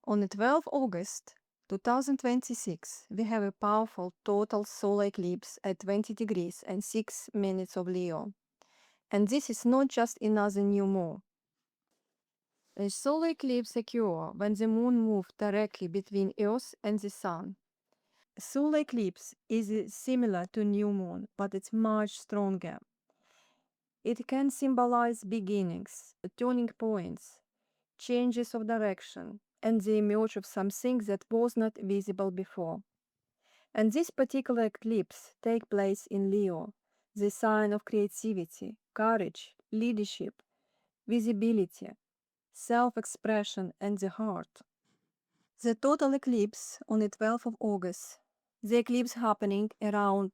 On the 12th August 2026, we have a powerful total solar eclipse at 20 degrees and 6 minutes of Leo. And this is not just another new moon. A solar eclipse occurs when the moon moves directly between Earth and the sun. A solar eclipse is similar to new moon, but it's much stronger. It can symbolize beginnings, turning points, changes of direction, and the emerge of something that was not visible before. And this particular eclipse takes place in Leo, the sign of creativity, courage, leadership, visibility, self-expression, and the heart. The total eclipse on the 12th of August. The eclipse happening around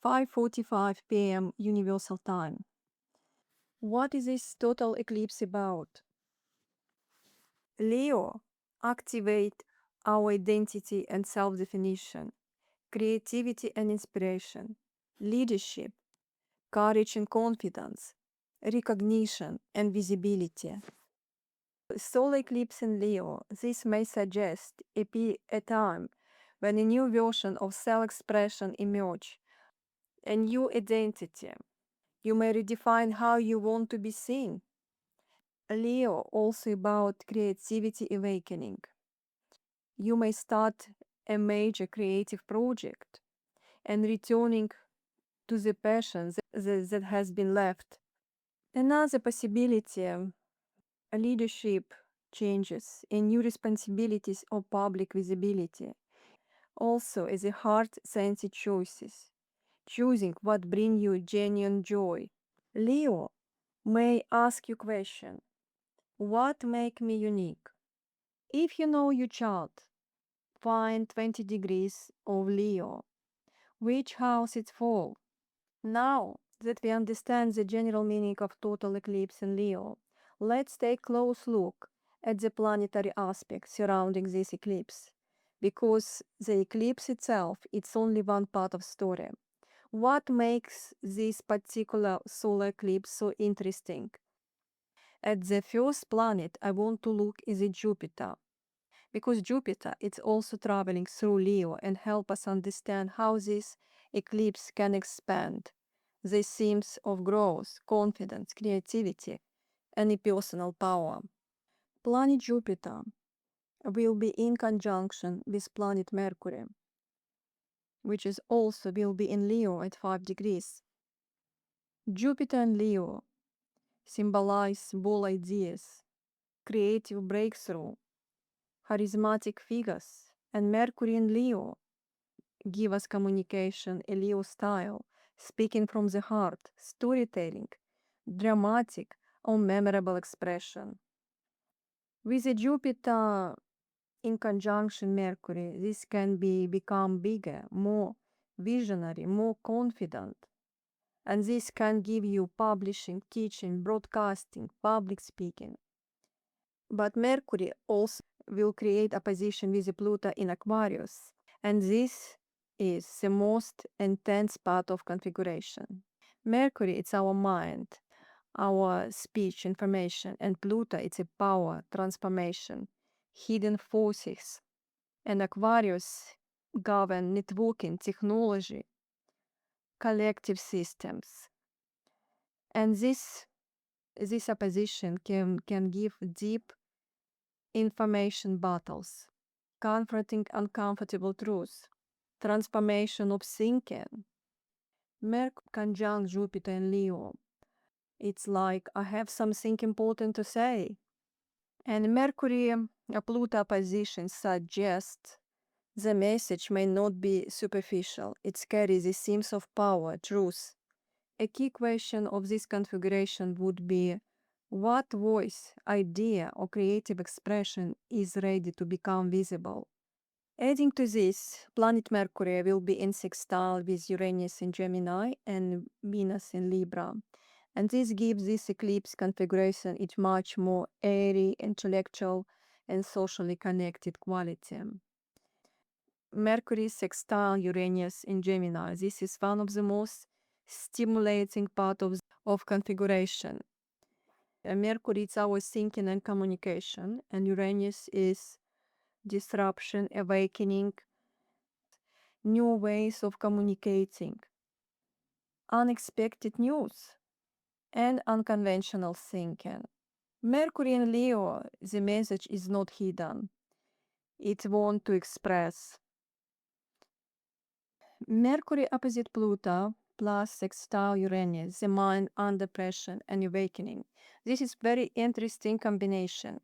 5:45 p.m. Universal Time. What is this total eclipse about? Leo activate our identity and self-definition, creativity and inspiration, leadership, courage and confidence, recognition and visibility. Solar eclipse in Leo, this may suggest a time when a new version of self-expression emerge, a new identity. You may redefine how you want to be seen. Leo also about creativity awakening. You may start a major creative project and returning to the passion that has been left. Another possibility, leadership changes and new responsibilities or public visibility. Also, as a heart-centered choices, choosing what bring you genuine joy. Leo may ask you question, what make me unique? If you know your chart, find 20 degrees of Leo, which house it fall. Now that we understand the general meaning of total eclipse in Leo, let's take a close look at the planetary aspects surrounding this eclipse, because the eclipse itself is only one part of story. What makes this particular solar eclipse so interesting? At the first planet I want to look is Jupiter, because Jupiter is also traveling through Leo and help us understand how this eclipse can expand the themes of growth, confidence, creativity, and personal power. Planet Jupiter will be in conjunction with planet Mercury, which is also will be in Leo at 5 degrees. Jupiter and Leo symbolize bold ideas, creative breakthrough, charismatic figures, and Mercury and Leo give us communication, a Leo style, speaking from the heart, storytelling, dramatic or memorable expression. With the Jupiter in conjunction Mercury, this can become bigger, more visionary, more confident. And this can give you publishing, teaching, broadcasting, public speaking. But Mercury also will create opposition with Pluto in Aquarius, and this is the most intense part of configuration. Mercury, it's our mind, our speech, information, and Pluto, it's a power, transformation, hidden forces. And Aquarius govern networking, technology, collective systems. And this opposition can give deep information battles, confronting uncomfortable truths, transformation of thinking. Mercury conjunct Jupiter and Leo. It's like I have something important to say. And Mercury Pluto opposition suggests the message may not be superficial. It carries the themes of power, truth. A key question of this configuration would be what voice, idea, or creative expression is ready to become visible. Adding to this, planet Mercury will be in sextile with Uranus in Gemini and Venus in Libra. And this gives this eclipse configuration its much more airy, intellectual, and socially connected quality. Mercury sextile Uranus in Gemini. This is one of the most stimulating part of configuration. Mercury is our thinking and communication, and Uranus is disruption, awakening, new ways of communicating, unexpected news, and unconventional thinking. Mercury in Leo, the message is not hidden. It wants to express. Mercury opposite Pluto plus sextile Uranus, the mind under pressure and awakening. This is very interesting combination.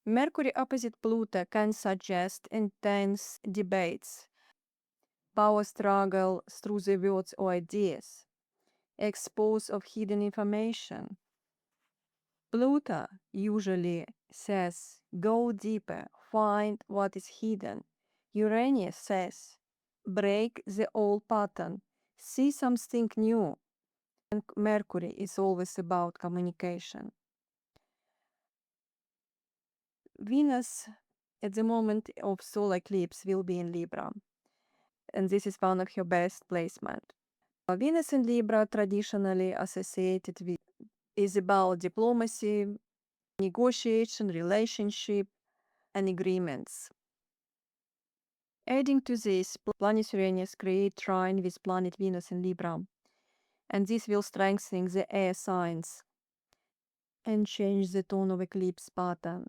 Mercury opposite Pluto can suggest intense debates, power struggle through the words or ideas, expose of hidden information. Pluto usually says, go deeper, find what is hidden. Uranus says, break the old pattern, see something new. And Mercury is always about communication. Venus, at the moment of solar eclipse, will be in Libra, and this is one of her best placement. Venus in Libra, traditionally associated with, is about diplomacy, negotiation, relationship, and agreements. Adding to this, planet Uranus create trine with planet Venus in Libra, and this will strengthen the air signs and change the tone of eclipse pattern.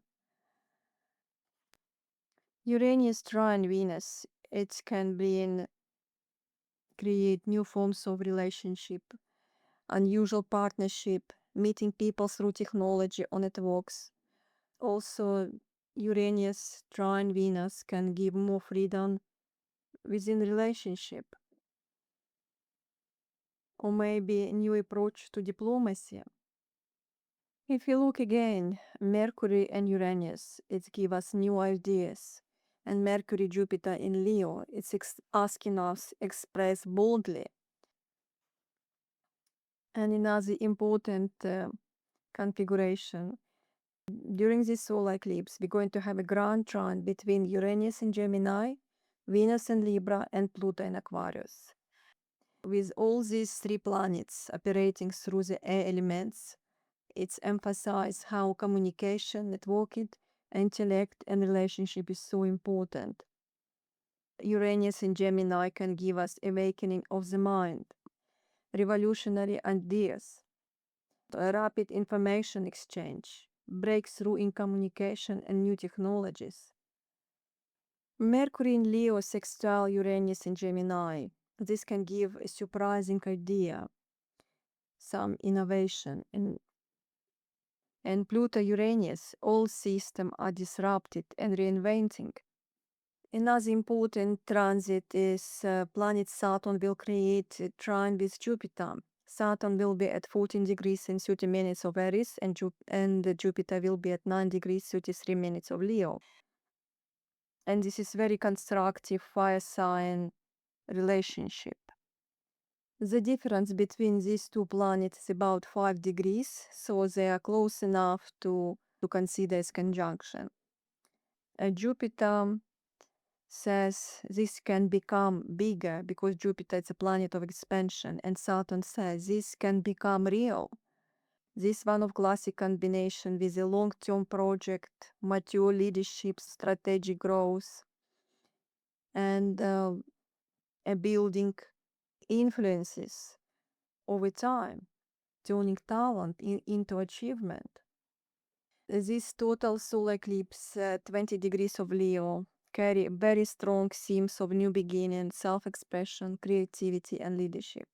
Uranus trine Venus, it can be create new forms of relationship, unusual partnership, meeting people through technology or networks. Also, Uranus trine Venus can give more freedom within relationship, or maybe a new approach to diplomacy. If you look again, Mercury and Uranus, it give us new ideas. And Mercury Jupiter in Leo, it's asking us express boldly. And another important configuration. During this solar eclipse, we're going to have a grand trine between Uranus in Gemini, Venus in Libra, and Pluto in Aquarius. With all these three planets operating through the air elements, it's emphasized how communication, networking, intellect, and relationship is so important. Uranus in Gemini can give us awakening of the mind, revolutionary ideas, a rapid information exchange, breakthrough in communication and new technologies. Mercury in Leo sextile Uranus in Gemini. This can give a surprising idea, some innovation, and Pluto-Uranus, all systems are disrupted and reinventing. Another important transit is planet Saturn will create a trine with Jupiter. Saturn will be at 14 degrees and 30 minutes of Aries, and Jupiter will be at 9 degrees 33 minutes of Leo. And this is very constructive fire sign relationship. The difference between these two planets is about 5 degrees, so they are close enough to consider as conjunction. Jupiter says this can become bigger because Jupiter is a planet of expansion, and Saturn says this can become real. This one of classic combination with a long-term project, mature leadership, strategic growth, and a building influences over time, turning talent into achievement. This total solar eclipse, 20 degrees of Leo, carry very strong themes of new beginning, self-expression, creativity, and leadership.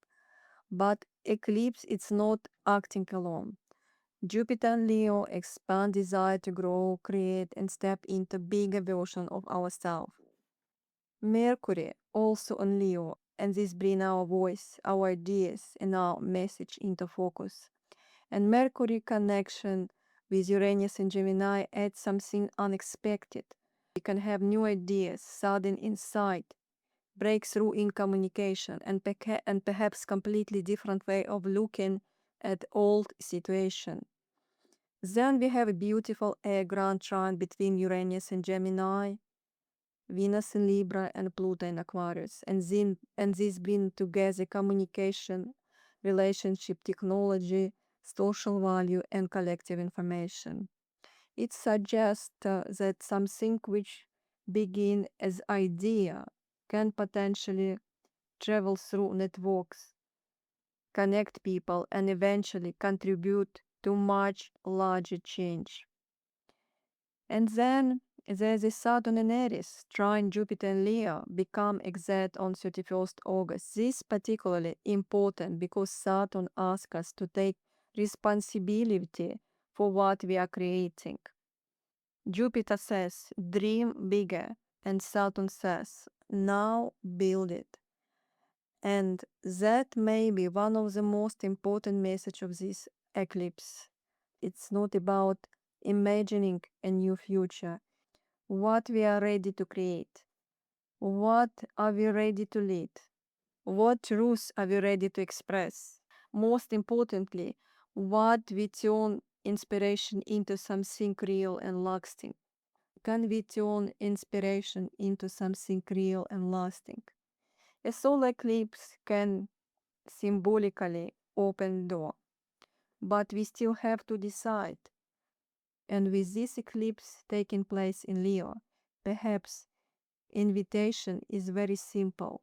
But eclipse, it's not acting alone. Jupiter and Leo expand desire to grow, create, and step into bigger version of ourselves. Mercury also on Leo, and this bring our voice, our ideas, and our message into focus. And Mercury connection with Uranus and Gemini adds something unexpected. We can have new ideas, sudden insight, breakthrough in communication, and perhaps completely different way of looking at old situation. Then we have a beautiful air grand trine between Uranus and Gemini, Venus in Libra, and Pluto in Aquarius. And these bring together communication, relationship, technology, social value, and collective information. It suggests that something which begin as idea can potentially travel through networks, connect people, and eventually contribute to much larger change. And then there's the Saturn and Aries, trine Jupiter and Leo, become exact on 31st August. This is particularly important because Saturn asks us to take responsibility for what we are creating. Jupiter says, dream bigger, and Saturn says, now build it. And that may be one of the most important message of this eclipse. It's not about imagining a new future, what we are ready to create, what are we ready to lead, what truths are we ready to express. Most importantly, what we turn inspiration into something real and lasting. Can we turn inspiration into something real and lasting? A solar eclipse can symbolically open door, but we still have to decide. And with this eclipse taking place in Leo, perhaps invitation is very simple.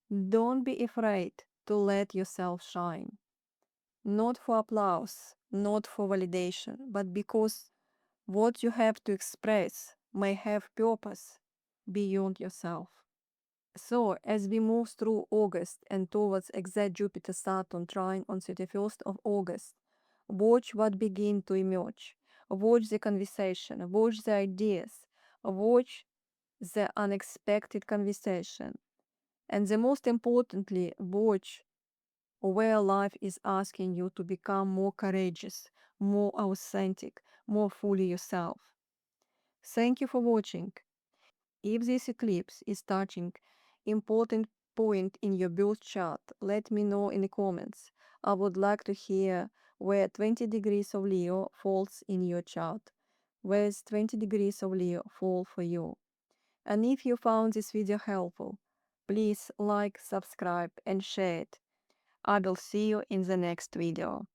Don't be afraid to let yourself shine. Not for applause, not for validation, but because what you have to express may have purpose beyond yourself. So, as we move through August and towards exact Jupiter Saturn trine on 31st of August, watch what begin to emerge. Watch the conversation, watch the ideas, watch the unexpected conversation. And the most importantly, watch where life is asking you to become more courageous, more authentic, more fully yourself. Thank you for watching. If this eclipse is touching important point in your birth chart, let me know in the comments. I would like to hear where 20 degrees of Leo falls in your chart. Where's 20 degrees of Leo fall for you? And if you found this video helpful, please like, subscribe and share it. I will see you in the next video.